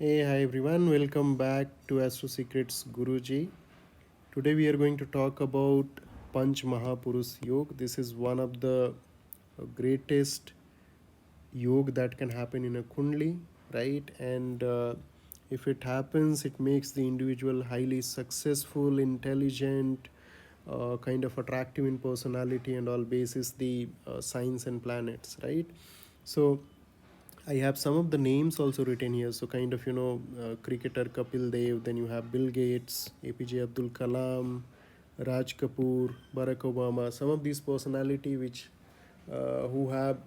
Hey, hi everyone, welcome back to Astro Secrets Guruji. Today we are going to talk about Panch Mahapurush Yoga. This is one of the greatest yoga that can happen in a Kundli, right? And if it happens, it makes the individual highly successful, intelligent, kind of attractive in personality and all basis the signs and planets, right? So I have some of the names also written here. So kind of cricketer Kapil Dev. Then you have Bill Gates, APJ Abdul Kalam, Raj Kapoor, Barack Obama. Some of these personality which who have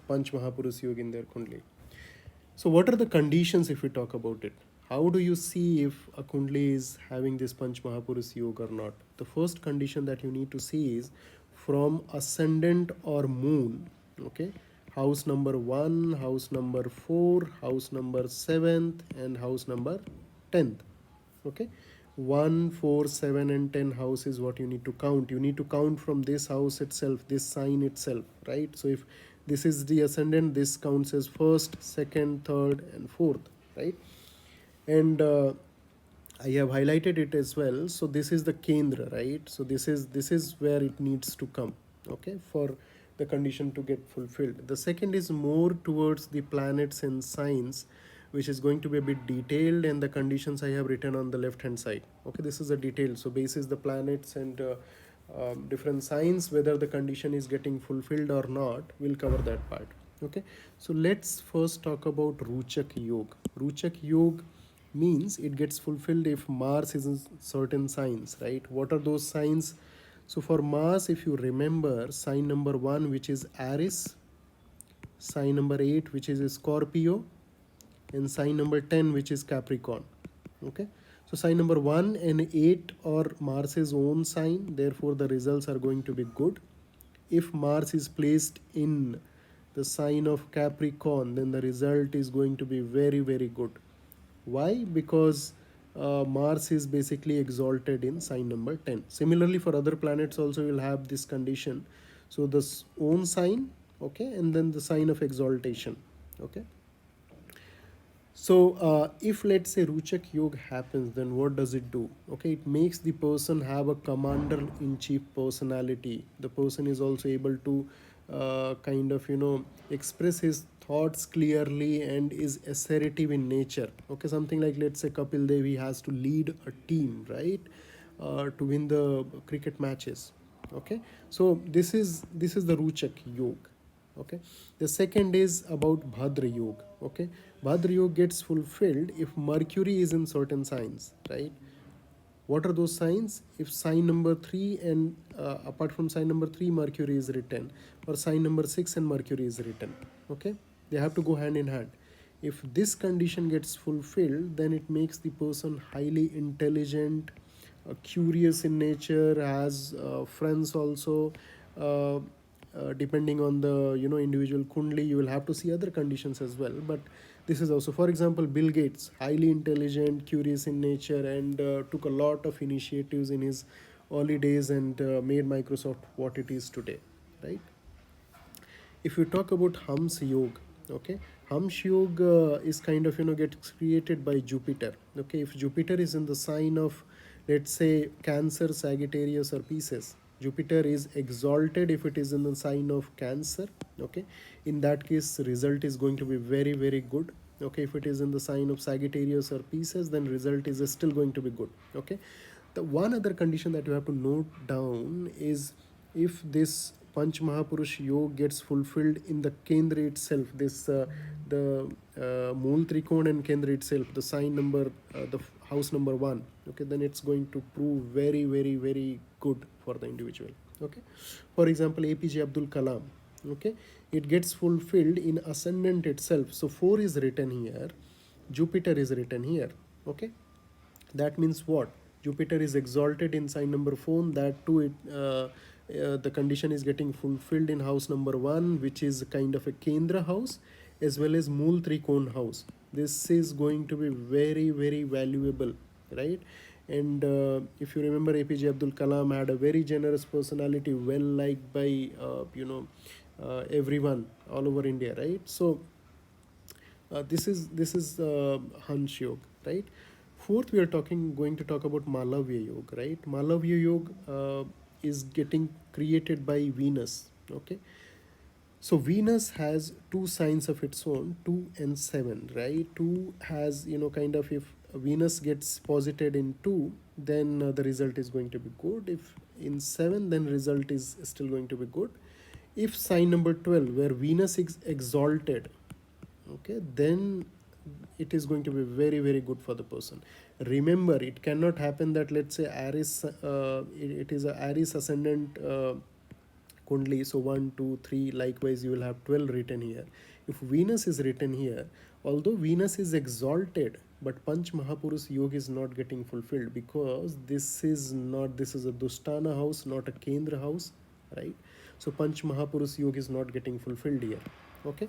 Panch Mahapurush Yoga in their Kundli. So what are the conditions if we talk about it? How do you see if a Kundli is having this Panch Mahapurush Yoga or not? The first condition that you need to see is from ascendant or moon. Okay, house number 1, house number 4, house number 7th, and house number 10th. Okay, 1, 4, 7, and 10 house is what you need to count. You need to count from this house itself, this sign itself, right? So if this is the ascendant, this counts as first, second, third, and fourth, right? And I have highlighted it as well. So this is the kendra, right? So this is where it needs to come, okay, for the condition to get fulfilled. The second is more towards the planets and signs, which is going to be a bit detailed, and the conditions I have written on the left hand side. Okay, this is a detail. So basis the planets and different signs, whether the condition is getting fulfilled or not, we'll cover that part. Okay, so let's first talk about Ruchak Yog. Ruchak Yog means it gets fulfilled if Mars is in certain signs, right? What are those signs? So for Mars, if you remember, sign number 1, which is Aries, sign number 8, which is Scorpio, and sign number 10, which is Capricorn. Okay, so sign number 1 and 8 are Mars's own sign, therefore the results are going to be good. If Mars is placed in the sign of Capricorn, then the result is going to be very, very good. Why? Because Mars is basically exalted in sign number 10. Similarly, for other planets also you'll have this condition. So the own sign, okay, and then the sign of exaltation, okay. So if let's say Ruchak Yoga happens, then what does it do? Okay, it makes the person have a commander-in-chief personality. The person is also able to kind of express his thoughts clearly and is assertive in nature. Okay, something like let's say Kapil Dev, he has to lead a team, right, to win the cricket matches. Okay, so this is the Ruchak Yoga. Okay, the second is about Bhadra Yoga. Okay, Bhadra Yoga gets fulfilled if Mercury is in certain signs, right? What are those signs? If sign number 3 and apart from sign number 3 Mercury is written, or sign number 6 and Mercury is written, okay, they have to go hand in hand. If this condition gets fulfilled, then it makes the person highly intelligent, curious in nature, has friends also. Depending on the individual kundli, you will have to see other conditions as well, but this is also, for example, Bill Gates, highly intelligent, curious in nature, and took a lot of initiatives in his early days and made Microsoft what it is today, right? If you talk about Hams Yoga, okay, Hams Yoga is kind of gets created by Jupiter. Okay, if Jupiter is in the sign of, let's say, Cancer, Sagittarius, or Pisces, Jupiter is exalted if it is in the sign of Cancer. Okay, in that case, result is going to be very, very good. Okay, if it is in the sign of Sagittarius or Pisces, then result is still going to be good. Okay, the one other condition that you have to note down is if this Panch Mahapurush Yoga gets fulfilled in the Kendra itself, this the Mool Trikon and Kendra itself, the sign number, the house number 1, okay, then it's going to prove very, very, very good for the individual. Okay, for example, APJ Abdul Kalam, okay, it gets fulfilled in ascendant itself. So 4 is written here, Jupiter is written here. Okay, that means what? Jupiter is exalted in sign number 4, that too the condition is getting fulfilled in house number 1, which is kind of a Kendra house, as well as Mool Trikon house. This is going to be very, very valuable, right? And if you remember, APJ Abdul Kalam had a very generous personality, well liked by everyone all over India, right? So This is Hansh Yoga, right? Fourth, we are going to talk about Malavya Yoga, right? Malavya Yoga is getting created by Venus. Okay, so Venus has two signs of its own, 2 and 7, right? Two has, kind of, if Venus gets posited in 2, then the result is going to be good. If in 7, then result is still going to be good. If sign number 12, where Venus is exalted, okay, then it is going to be very, very good for the person. Remember, it cannot happen that, let's say, Aries, it is a Aries ascendant Kundli, so 1, 2, 3, likewise you will have 12 written here. If Venus is written here, although Venus is exalted, but Panch Mahapurush Yoga is not getting fulfilled, because this is a Dushtana house, not a Kendra house, right? So Panch Mahapurush Yoga is not getting fulfilled here. Okay.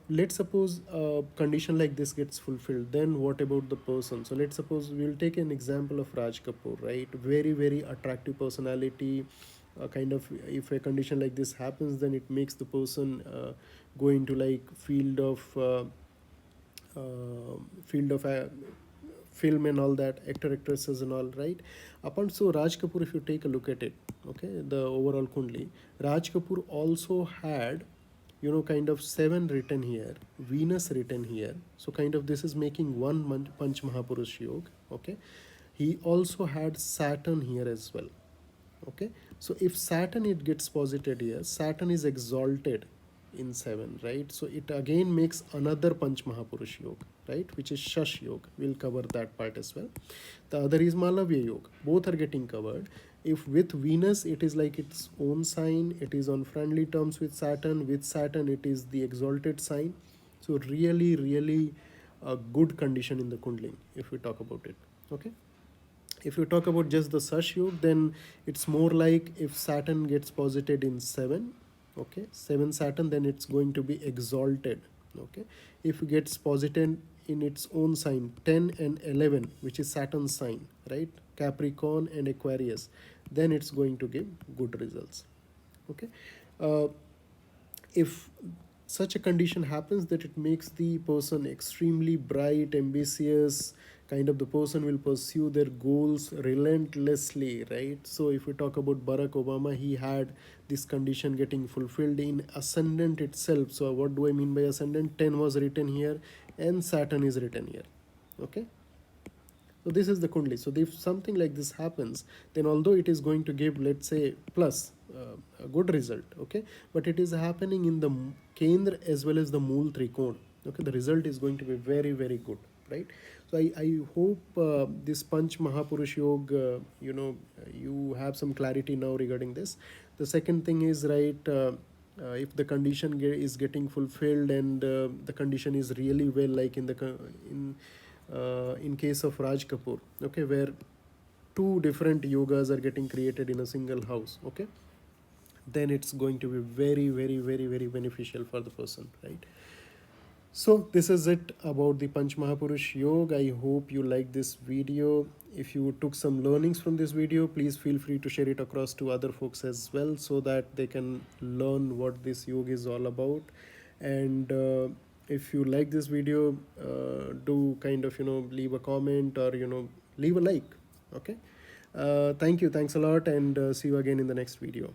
Let's suppose a condition like this gets fulfilled, then what about the person? So let's suppose we'll take an example of Raj Kapoor, right? Very, very attractive personality. Kind of, if a condition like this happens, then it makes the person go into like field of film and all that, actor actresses and all, right? Upon, so Raj Kapoor, if you take a look at it, okay, the overall Kundli, Raj Kapoor also had, kind of 7 written here, Venus written here, so kind of this is making one Panch Mahapurush Yoga. Okay, he also had Saturn here as well. Okay, so if Saturn, it gets posited here, Saturn is exalted in 7, right? So it again makes another Panch Mahapurush Yoga, right, which is Shash Yoga. We'll cover that part as well. The other is Malavya Yoga. Both are getting covered. If with Venus, it is like its own sign, it is on friendly terms with Saturn. With Saturn, it is the exalted sign. So really, really a good condition in the Kundling, if we talk about it. Okay, if you talk about just the Sash Yoga, then it's more like if Saturn gets posited in 7, okay, 7 Saturn, then it's going to be exalted. Okay, if it gets posited in its own sign, 10 and 11, which is Saturn's sign, right, Capricorn and Aquarius, then it's going to give good results. Okay, uh, if such a condition happens, that it makes the person extremely bright, ambitious, kind of, the person will pursue their goals relentlessly, right? So if we talk about Barack Obama, he had this condition getting fulfilled in ascendant itself. So what do I mean by ascendant? 10 was written here and Saturn is written here. Okay, so this is the Kundli. So if something like this happens, then although it is going to give, let's say, plus a good result, okay, but it is happening in the Kendra as well as the Mool Trikon. Okay, the result is going to be very, very good, right? So I hope this Panch Mahapurush Yoga, you have some clarity now regarding this. The second thing is, right, if the condition is getting fulfilled, and the condition is really well, like in case of Raj Kapoor, okay, where two different yogas are getting created in a single house, okay, then it's going to be very, very, very, very beneficial for the person, right? So this is it about the Panch Mahapurush Yoga. I hope you like this video. If you took some learnings from this video, please feel free to share it across to other folks as well, so that they can learn what this yoga is all about. And if you like this video, do kind of, leave a comment, or leave a like. Okay, thank you, thanks a lot, and see you again in the next video.